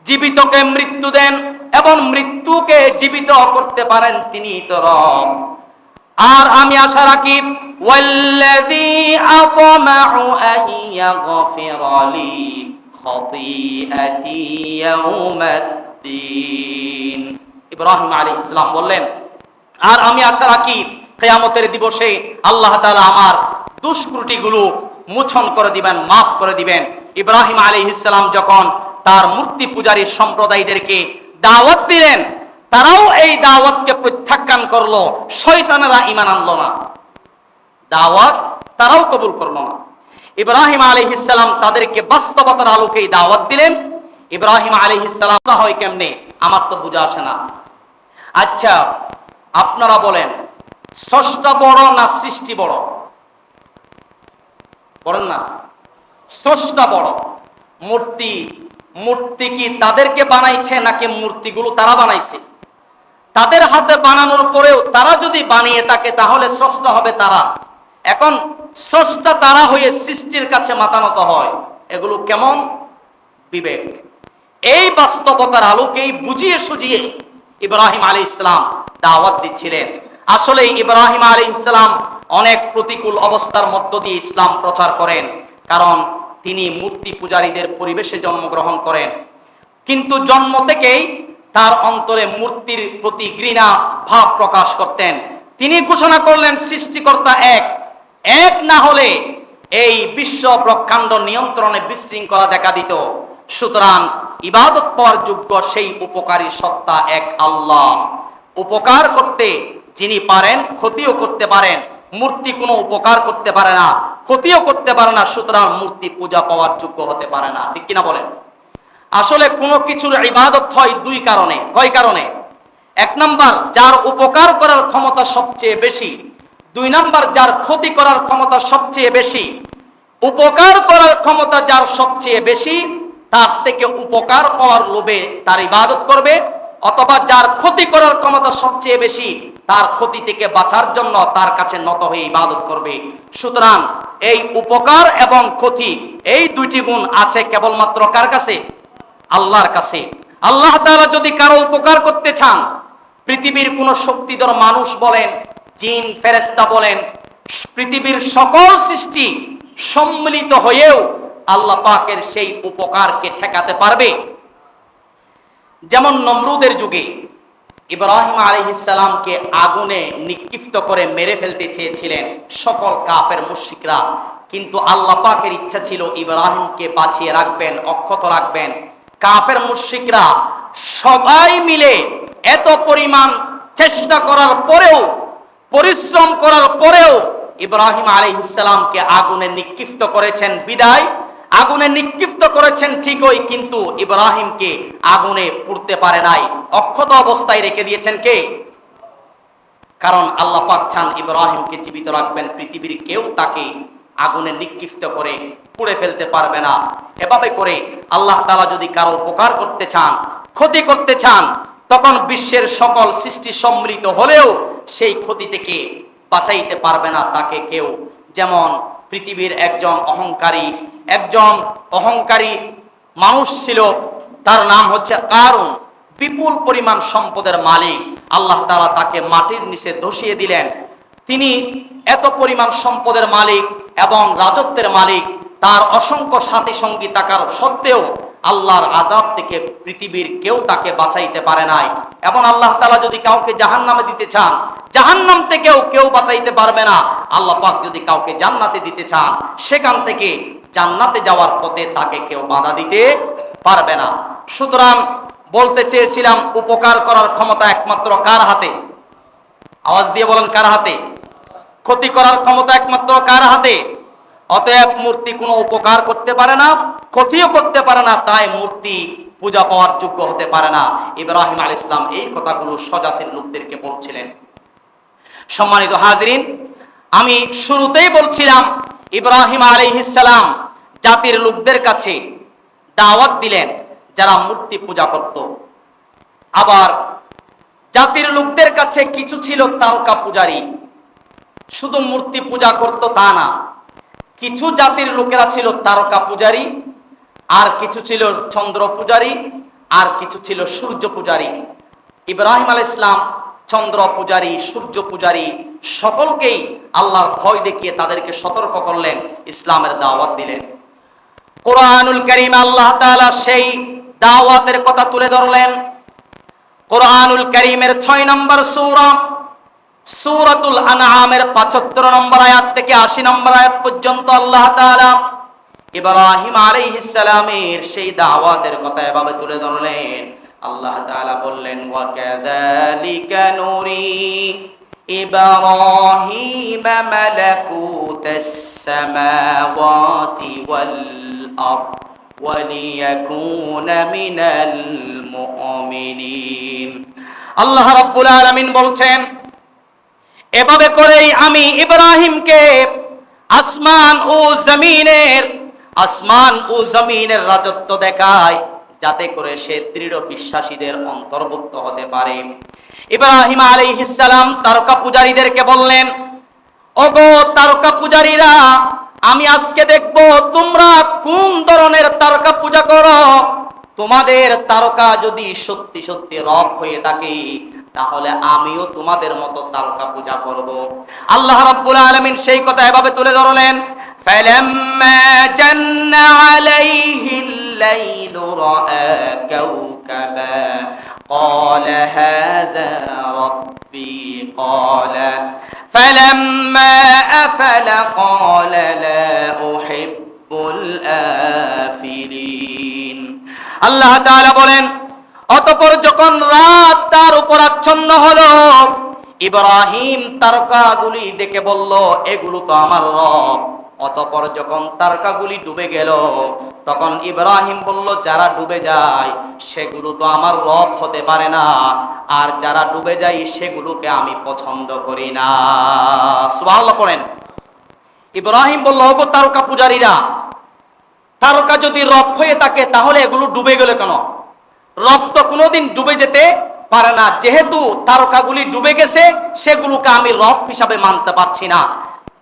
জীবিতকে মৃত্যু দেন এবং মৃত্যুকে জীবিত করতে পারেন, তিনি তো রব। আর আমি আশা রাখি, ওয়াল্লাযী আতমাউ আন ইয়াগফিরা লি খাতিআতি ইয়াউমাদ্দিন। ইব্রাহিম আলাইহিস সালাম বললেন, আর আমি আশা রাখি কিয়ামতের দিবসে আল্লাহ তাআলা আমার দুষ্কৃতিগুলো মোচন করে দিবেন, মাফ করে দিবেন। ইব্রাহিম আলাইহিস সালাম যখন তার মূর্তি পূজারী সম্প্রদায়দেরকে দাওয়াত দিলেন, তারাও এই দাওয়াতকে প্রত্যাখ্যান করলো, শয়তানেরা ঈমান আনলো না, দাওয়াত তারাও কবুল করলো না। ইব্রাহিম আলাইহিস সালাম তাদেরকে বাস্তবতার আলোকেই দাওয়াত দিলেন, ইব্রাহিম আলাইহিস সালাম হয় কেমনে, আমার তো বুঝা আসে না। আচ্ছা আপনারা বলেন, স্রষ্টা বড় না সৃষ্টি বড়? বলেন না, স্রষ্টা বড়। মূর্তি মূর্তি কি তাদেরকে বানাইছে নাকি মূর্তিগুলো তারা বানাইছে? তাদের হাতে বানানোর পরেও তারা যদি বানিয়ে থাকে তাহলে স্রষ্টা হবে তারা। এখন স্রষ্টা তারা হয়ে সৃষ্টির কাছে মাথা নত হয়, এগুলো কেমন বিবেক? এই বাস্তবতার আলোকেই বুঝিয়ে সুজিয়ে ইব্রাহিম আলাইহিস সালাম দাওয়াত দিচ্ছিলেন। আসলে ইব্রাহিম আলাইহিস সালাম অনেক প্রতিকূল অবস্থার মধ্য দিয়ে ইসলাম প্রচার করেন, কারণ তিনি মূর্তি পূজারীদের পরিবেশে জন্মগ্রহণ করেন। কিন্তু জন্ম থেকেই তার অন্তরে মূর্তির প্রতি ঘৃণা ভাব প্রকাশ করতেন। তিনি ঘোষণা করলেন সৃষ্টিকর্তা এক, এক না হলে এই বিশ্ব ব্রহ্মাণ্ড নিয়ন্ত্রণে বিশৃঙ্খলা দেখা দিত। সুতরাং ইবাদত পাওয়ার যোগ্য সেই উপকারী সত্তা এক আল্লাহ। উপকার করতে যিনি পারেন, ক্ষতিও করতে পারেন। মূর্তি কোনো উপকার করতে পারে না, ক্ষতিও করতে পারে না, সুতরাং মূর্তি পূজা পাওয়ার যোগ্য হতে পারে না। ঠিক কিনা বলেন? আসলে কোনো কিছুর ইবাদত হয় দুই কারণে। কয় কারণে? এক নাম্বার, যার উপকার করার ক্ষমতা সবচেয়ে বেশি। দুই নাম্বার, যার ক্ষতি করার ক্ষমতা সবচেয়ে বেশি। উপকার করার ক্ষমতা যার সবচেয়ে বেশি, তার থেকে উপকার পাওয়ার লোভে তার ইবাদত করবে, অথবা যার ক্ষতি করার ক্ষমতা সবচেয়ে বেশি, তার ক্ষতি থেকে বাঁচার জন্য তার কাছে নত হয়ে ইবাদত করবে। সুতরাং এই উপকার এবং ক্ষতি, এই দুইটি গুণ আছে কেবলমাত্র কার কাছে? আল্লাহর কাছে। আল্লাহ তাআলা যদি কারো উপকার করতে চান, পৃথিবীর কোন শক্তিধর মানুষ বলেন, জিন ফেরেশতা বলেন, পৃথিবীর সকল সৃষ্টি সম্মিলিত হয়েও আল্লাহ পাকের সেই উপকারকে ঠেকাতে পারবে? যেমন নমরুদের যুগে ইব্রাহিম আলাইহিস সালামকে আগুনে নিক্ষিপ্ত করে মেরে ফেলতে চেয়েছিলেন সকল কাফের মুশরিকরা, কিন্তু আল্লাহ পাকের ইচ্ছা ছিল ইব্রাহিমকে বাঁচিয়ে রাখবেন, অক্ষত রাখবেন। কাফের মুশরিকরা সবাই মিলে এত পরিমাণ চেষ্টা করার পরেও, পরিশ্রম করার পরেও ইব্রাহিম আলাইহিস সালামকে আগুনে নিক্ষিপ্ত করেছেন। বিদায় আগুনে নিক্ষিপ্ত করেছেন ঠিকই, কিন্তু ইব্রাহিমকে আগুনে পুড়তে পারে নাই, অক্ষত অবস্থায় রেখে দিয়েছেন কে? কারণ আল্লাহ পাক চান ইব্রাহিমকে জীবিত রাখবেন, পৃথিবীর কেউ তাকে আগুনে নিক্ষিপ্ত করে পুড়ে ফেলতে পারবে না। এভাবে করে আল্লাহ তাআলা যদি কারো উপকার করতে চান, ক্ষতি করতে চান, তখন বিশ্বের সকল সৃষ্টি সম্মিলিত হলেও সেই ক্ষতি থেকে বাঁচাইতে পারবে না তাকে কেউ। যেমন পৃথিবীর একজন অহংকারী মানুষ ছিল, তার নাম হচ্ছে কারুন। বিপুল পরিমাণ সম্পদের মালিক। আল্লাহ তাআলা তাকে মাটির নিচে ধসিয়ে দিলেন। তিনি এত পরিমাণ সম্পদের মালিক এবং রাজত্বের মালিক, তার অসংখ্য সাথী সঙ্গী থাকার সত্ত্বেও আল্লাহর আযাব থেকে পৃথিবীর কেউ তাকে বাঁচাইতে পারে নাই। এবং আল্লাহ তাআলা যদি কাউকে জাহান্নামে দিতে চান, জাহান্নাম থেকেও কেউ বাঁচাইতে পারবে না। আল্লাহ পাক যদি কাউকে জান্নাতে দিতে চান, সেখান থেকে জান্নাতে যাওয়ার পথে তাকে কেউ বাধা দিতে পারবে না। সুতরাং বলতে চেয়েছিলাম, উপকার করার ক্ষমতা একমাত্র কার হাতে? আওয়াজ দিয়ে বলেন, কার হাতে? ক্ষতি করার ক্ষমতা একমাত্র কার হাতে? অতএব মূর্তি কোনো উপকার করতে পারে না, ক্ষতিও করতে পারে না, তাই মূর্তি পূজা পাওয়ার যোগ্য হতে পারে না। ইব্রাহিম আলাইহিস সালাম এই কথাগুলো স্বজাতির লোকদেরকে বলছিলেন। সম্মানিত হাজিরিন, আমি শুরুতেই বলছিলাম ইব্রাহিম আলাইহিস সালাম জাতির লোকদের কাছে দাওয়াত দিলেন যারা মূর্তি পূজা করত। আবার জাতির লোকদের কাছে কিছু ছিল তারকা পূজারী, শুধু মূর্তি পূজা করত তা না। কিছু জাতির লোকেরা ছিল তারকা পূজারী, আর কিছু ছিল চন্দ্র পূজারী, আর কিছু ছিল সূর্য পূজারী। ইব্রাহিম আলাইহিস সালাম চন্দ্র পূজারী, সূর্য পূজারী সকলকেই আল্লাহর ভয় দেখিয়ে তাদেরকে সতর্ক করলেন, ইসলামের দাওয়াত দিলেন। কোরআনুল কারীমে আল্লাহ তাআলা সেই দাওয়াতের কথা তুলে ধরলেন। কোরআনুল কারীমের 6 নম্বর সূরা, সূরাতুল আনআমের 75 নম্বর আয়াত থেকে 80 নম্বর আয়াত পর্যন্ত আল্লাহ তাআলা ইব্রাহিম আলাইহিস সালামের সেই দাওয়াতের কথা এভাবে তুলে ধরলেন। আল্লাহ তাআলা বললেন, ওয়া কাযালিকা নুরি ইব্রাহিম মালাকুতাস সামাওয়াতি ওয়াল আরদ وليكون من المؤمنين আল্লাহ রাব্বুল আলামিন বলছেন, এভাবে করেই আমি ইব্রাহিমকে আসমান ও জমিনের রাজত্ব দেখায়, যাতে করে সে দৃঢ় বিশ্বাসীদের অন্তর্ভুক্ত হতে পারে। ইব্রাহিম আলাইহিস সালাম তারকা পূজারীদেরকে বললেন, ওগো তারকা পূজারীরা, আমি আজকে দেখব তোমরা কোন ধরনের তারকা পূজা করো। তোমাদের তারকা যদি সত্যি সত্যি রব হয়ে থাকে, তাহলে আমিও তোমাদের মতো তারকা পূজা করব। আল্লাহ রাব্বুল আলামিন সেই কথা এভাবে তুলে ধরলেন, ফালাম্মা জান্না আলাইহিল লাইলু রাআ কাওকাবা ক্বালা হাযা রাব্বি ক্বালা ফালাম্মা আফালা ক্বালা লা উহিব্বুল আফিলিন। আল্লাহ তাআলা বলেন, অতঃপর যখন রাত তার উপর আচ্ছন্ন হলো, ইব্রাহিম তারকাগুলি দেখে বলল, এগুলো তো আমার রব। অতঃপর যখন তারকাগুলি ডুবে গেল, তখন ইব্রাহিম বলল, যারা ডুবে যায় সেগুলো তো আমার রব হতে পারে না, আর যারা ডুবে যায় সেগুলোকে আমি পছন্দ করি না। সুবহানাল্লাহ পড়েন। ইব্রাহিম বলল, ওগো তারকা পূজারীরা, তারকা যদি রব হয়ে থাকে তাহলে এগুলো ডুবে গেল কেন? রব তো কোনোদিন ডুবে যেতে পারে না। যেহেতু তারকাগুলি ডুবে গেছে, সেগুলোকে আমি রব হিসাবে মানতে পারছি না,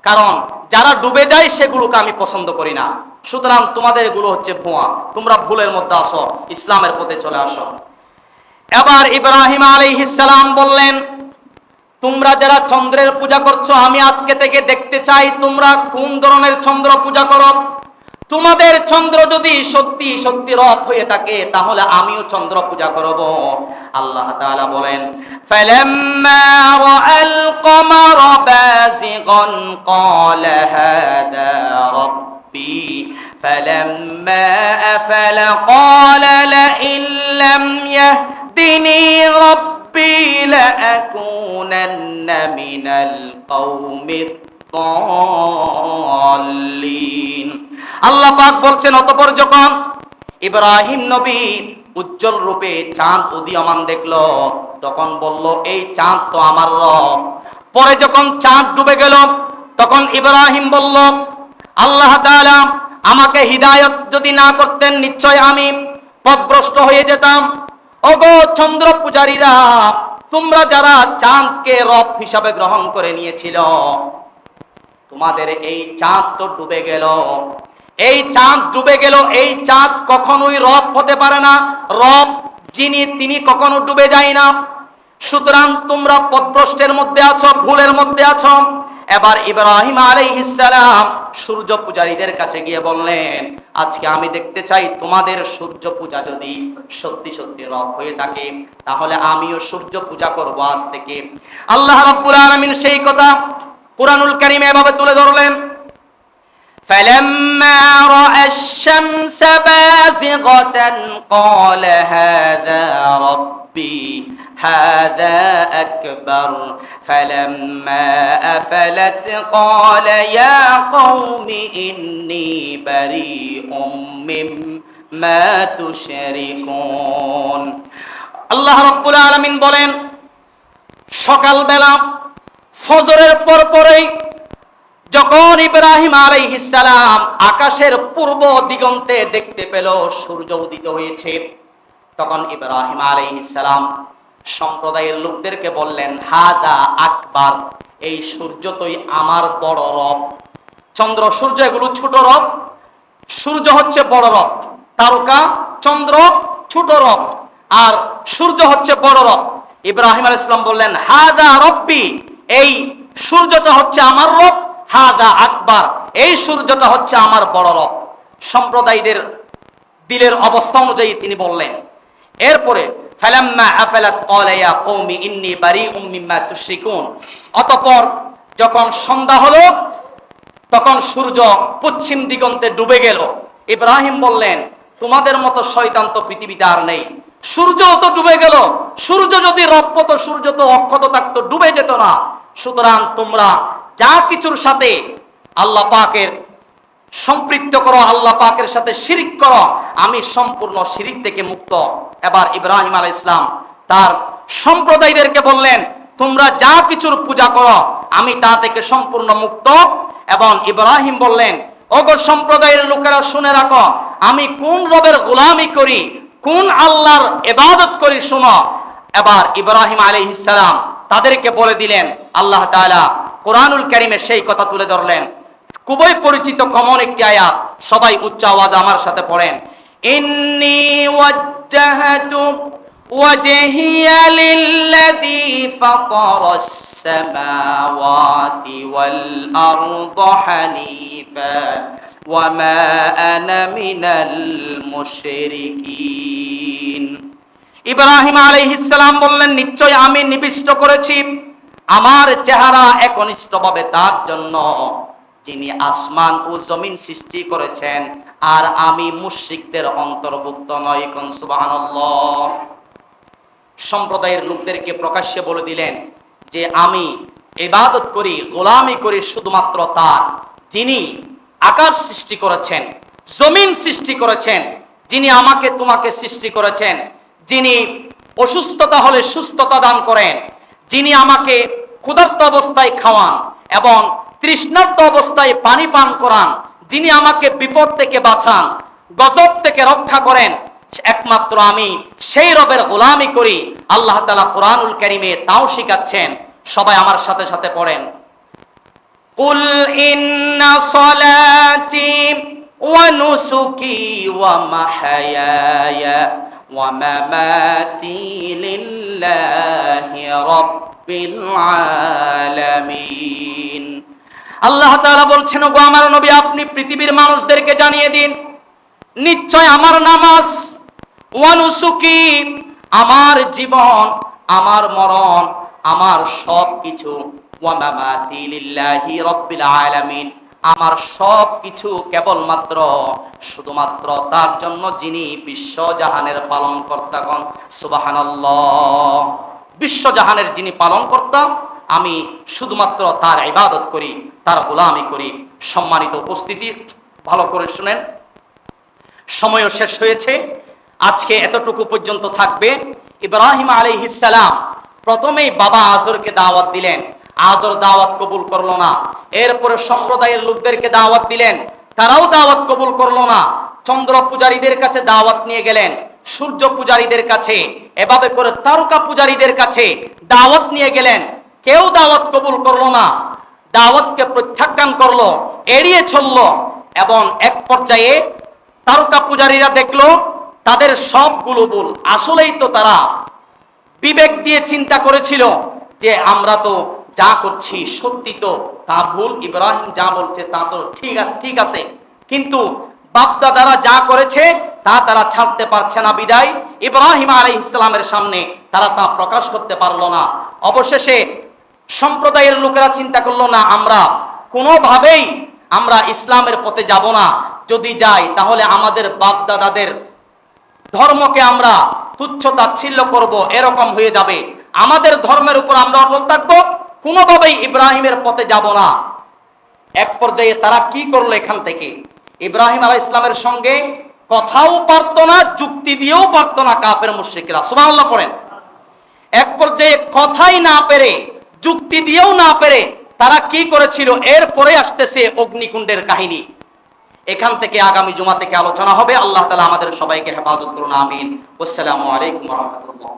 কারণ যারা ডুবে যায় সেগুলোকে আমি পছন্দ করি না। সুতরাং তোমাদের এগুলো হচ্ছে ভুয়া, তোমরা ভুলের মধ্যে আসো, ইসলামের পথে চলে আসো। এবার ইব্রাহিম আলাইহিস সালাম বললেন, তোমরা যারা চন্দ্রের পূজা করছো, আমি আজকে থেকে দেখতে চাই তোমরা কোন ধরনের চন্দ্র পূজা করো। তোমাদের চন্দ্র যদি সত্যি সত্যি রব হয়ে থাকে, তাহলে আমিও চন্দ্র পূজা করব। আল্লাহ তাআলা বলেন, ফালাম্মা রাআল কমারা বাযিগান ক্বালা হাদা রাব্বি ফালাম্মা আফালা ক্বালা লা ইল্লাম ইয়াহদিনি রাব্বি লাআকুনান্না মিনাল কওমিদ দাল্লিন। আল্লাহ পাক বলছেন, অতঃপর যখন ইব্রাহিম নবী উজ্জ্বল রূপে চাঁদ উদীয়মান দেখলো, তখন বলল, এই চাঁদ তো আমার রব। পরে যখন চাঁদ ডুবে গেল, তখন ইব্রাহিম বলল, আল্লাহ তাআলা আমাকে হিদায়াত যদি না করতেন, নিশ্চয় আমি পথভ্রষ্ট হয়ে যেতাম। ওগো চন্দ্র পূজারীরা, তোমরা যারা চাঁদকে রব হিসাবে গ্রহণ করে নিয়েছিল, তোমাদের এই চাঁদ তো ডুবে গেল। এই চাঁদ ডুবে গেল, এই চাঁদ কখনোই রব হতে পারে না। রব যিনি, তিনি কখনো ডুবে যায় না। সুতরাং তোমরা পথভ্রষ্টের মধ্যে আছো, ভুলের মধ্যে আছো। এবার ইব্রাহিম আলাইহিস সালাম সূর্য পূজারীদের কাছে গিয়ে বললেন, আজকে আমি দেখতে চাই তোমাদের সূর্য পূজা যদি সত্যি সত্যি রব হয়ে থাকে, তাহলে আমিও সূর্য পূজা করব আজ থেকে। আল্লাহ রাব্বুল আলামিন সেই কথা কুরআনুল কারীমে এভাবে তুলে ধরলেন, فَلَمَّا رَأَى الشَّمْسَ بَازِغَةً قَالَ هَذَا رَبِّي هَذَا أَكْبَرُ فَلَمَّا أَفَلَتْ قَالَ يَا قَوْمِ إِنِّي بَرِيءٌ مِّمَّا تُشْرِكُونَ। আল্লাহ রাব্বুল আলামিন বলেন, সকালবেলা ফজরের পরেই যখন ইব্রাহিম আলাইহিস সালাম আকাশের পূর্ব দিগন্তে দেখতে পেল সূর্য উদিত হয়েছে, তখন ইব্রাহিম আলাইহিস সালাম সম্প্রদায়ের লোকদেরকে বললেন, হাদা আকবার, এই সূর্যই আমার বড় রব। চন্দ্র সূর্য এগুলো ছোট রব, সূর্য হচ্ছে বড় রব। তারকা চন্দ্র ছোট রব, আর সূর্য হচ্ছে বড় রব। ইব্রাহিম আলাইহিস সালাম বললেন, হাদা রব্বি, এই সূর্যটা হচ্ছে আমার রব। হাদা আকবার, এই সূর্যটা হচ্ছে আমার বড় রব। সম্প্রদায়দের দিলের অবস্থা অনুযায়ী তিনি বললেন। এরপরে ফালাম্মা আফালাত ক্বালা ইয়া কওমি ইন্নী বারীউম মিম্মা তুশরিকুন। অতঃপর যখন সন্ধ্যা হলো, তখন সূর্য পশ্চিম দিগন্তে ডুবে গেল। ইব্রাহিম বললেন, তোমাদের মতো শয়তান তো পৃথিবীতে আর নেই। সূর্য তো ডুবে গেল, সূর্য যদি রব হতো, সূর্য তো অক্ষত থাকতো, ডুবে যেত না। সুতরাং তোমরা যা কিছুর সাথে আল্লাহ পাকের সম্পৃক্ত করো, আল্লাহ পাকের সাথে শিরিক করো, আমি সম্পূর্ণ শিরিক থেকে মুক্ত। এবার ইব্রাহিম আলাইহিস সালাম তার সম্প্রদায়দেরকে বললেন, তোমরা যা কিছুর পূজা করো আমি তা থেকে সম্পূর্ণ মুক্ত। এবং ইব্রাহিম বললেন, ওগো সম্প্রদায়ের লোকেরা শুনে রাখো, আমি কোন রবের গোলামি করি, কোন আল্লাহর ইবাদত করি শুনো। এবার ইব্রাহিম আলাইহিস সালাম তাদেরকে বলে দিলেন, আল্লাহ তাআলা কোরআনুল কারীমে সেই কথা তুলে ধরলেন। খুবই পরিচিত কমন একটি আয়াত, সবাই উচ্চ আওয়াজে আমার সাথে পড়েন, ইন্নী ওয়াজ্জাহাতু ওয়াজহিয়া লিল্লাযী ফাতারাস সামাওয়াতি ওয়াল আরদা হানিফা ওয়া মা আনা মিনাল মুশরিকিন। ইব্রাহিম আলাইহিস সালাম বললেন, নিশ্চয় আমি নিবিষ্ট করেছি আমার চেহারা একনিষ্ঠভাবে তার জন্য যিনি আসমান ও জমিন সৃষ্টি করেছেন, আর আমি মুশরিকদের অন্তর্ভুক্ত নই। কোন সুবহানাল্লাহ। সম্প্রদায়ের লোকদেরকে প্রকাশ্যে বলে দিলেন যে আমি ইবাদত করি, গোলামি করি শুধুমাত্র তার, যিনি আকাশ সৃষ্টি করেছেন, জমিন সৃষ্টি করেছেন, যিনি আমাকে তোমাকে সৃষ্টি করেছেন, যিনি অসুস্থতা হলে সুস্থতা দান করেন, যিনি আমাকে ক্ষুধার্ত অবস্থায় খাওয়ান এবং তৃষ্ণার্ত অবস্থায় পানি পান করান, যিনি আমাকে বিপদ থেকে বাঁচান, গজব থেকে রক্ষা করেন, একমাত্র আমি সেই রবের গোলামি করি। আল্লাহ তাআলা কোরআনুল কারীমে তাও শিখাচ্ছেন। সবাই আমার সাথে সাথে পড়েন, কুল ইন্না সলাতি ওয়া নুসুকি ওয়া মাহইয়ায়া ওয়া মামাতি লিল্লাহি রাব্বিল আলামিন। আল্লাহ তাআলা বলছেন, ওগো আমার নবী, আপনি পৃথিবীর মানুষদেরকে জানিয়ে দিন, নিশ্চয় আমার নামাজ, ওয়া নুসুকি আমার জীবন, আমার মরণ, আমার সব কিছু, ওয়া মামাতি লিল্লাহি রাব্বিল আলামিন আমার সব কিছু কেবলমাত্র শুধুমাত্র তার জন্য, যিনি বিশ্বজাহানের পালনকর্তা। গণ সুবহানাল্লাহ। বিশ্বজাহানের যিনি পালনকর্তা, আমি শুধুমাত্র তার ইবাদত করি, তার গোলামি করি। সম্মানিত উপস্থিতি, ভালো করে শুনেন, সময়ও শেষ হয়েছে, আজকে এতটুকু পর্যন্ত থাকবে। ইব্রাহিম আলাইহিস সালাম প্রথমেই বাবা আজরকে দাওয়াত দিলেন, আজর দাওয়াত কবুল করলো না। এরপরে সম্প্রদায়ের লোকদেরকে দাওয়াত দিলেন, তারাও দাওয়াত কবুল করলো না। চন্দ্র পূজারীদের কাছে দাওয়াত নিয়ে গেলেন, সূর্য পূজারীদের কাছে, এভাবে করে তারকা পূজারীদের কাছে দাওয়াত নিয়ে গেলেন, কেউ দাওয়াত কবুল করলো না, দাওয়াতকে প্রত্যাখ্যান করলো, এড়িয়ে চললো। এবং এক পর্যায়ে তারকা পূজারীরা দেখলো তাদের সবগুলো ভুল। আসলেই তো তারা বিবেক দিয়ে চিন্তা করেছিল যে আমরা তো যা করছি সত্যি তো তা ভুল, ইব্রাহিম যা বলছে তা তো ঠিক আছে, কিন্তু বাপদাদারা যা করেছে তা তারা ছাড়তে পারছে না, বিদায় ইব্রাহিম আলাইহিস সালামের সামনে তারা তা প্রকাশ করতে পারলো না। অবশেষে সম্প্রদায়ের লোকেরা চিন্তা করলো, না, আমরা কোনোভাবেই আমরা ইসলামের পথে যাব না, যদি যাই তাহলে আমাদের বাপদাদাদের ধর্মকে আমরা তুচ্ছ তাচ্ছিল্য করব, এরকম হয়ে যাবে, আমাদের ধর্মের উপর আমরা অটল থাকবো, কোনোভাবেই ইব্রাহিমের পথে যাব না। এক পর্যায়ে তারা কি করলো, এখান থেকে ইব্রাহিম আলাইহিস সালামের সঙ্গে কথাও পারতো না, যুক্তি দিয়েও পারতো না কাফের মুশরিকরা। সুবহানাল্লাহ পড়েন। এক পর্যায়ে কথাই না পেরে, যুক্তি দিয়েও না পেরে তারা কি করেছিল, এরপরে আসতেছে অগ্নিকুণ্ডের কাহিনী। এখান থেকে আগামী জুমা থেকে আলোচনা হবে। আল্লাহ তাআলা আমাদের সবাইকে হেফাজত করুন, আমিন। আসসালামু আলাইকুম ওয়া রাহমাতুল্লাহ।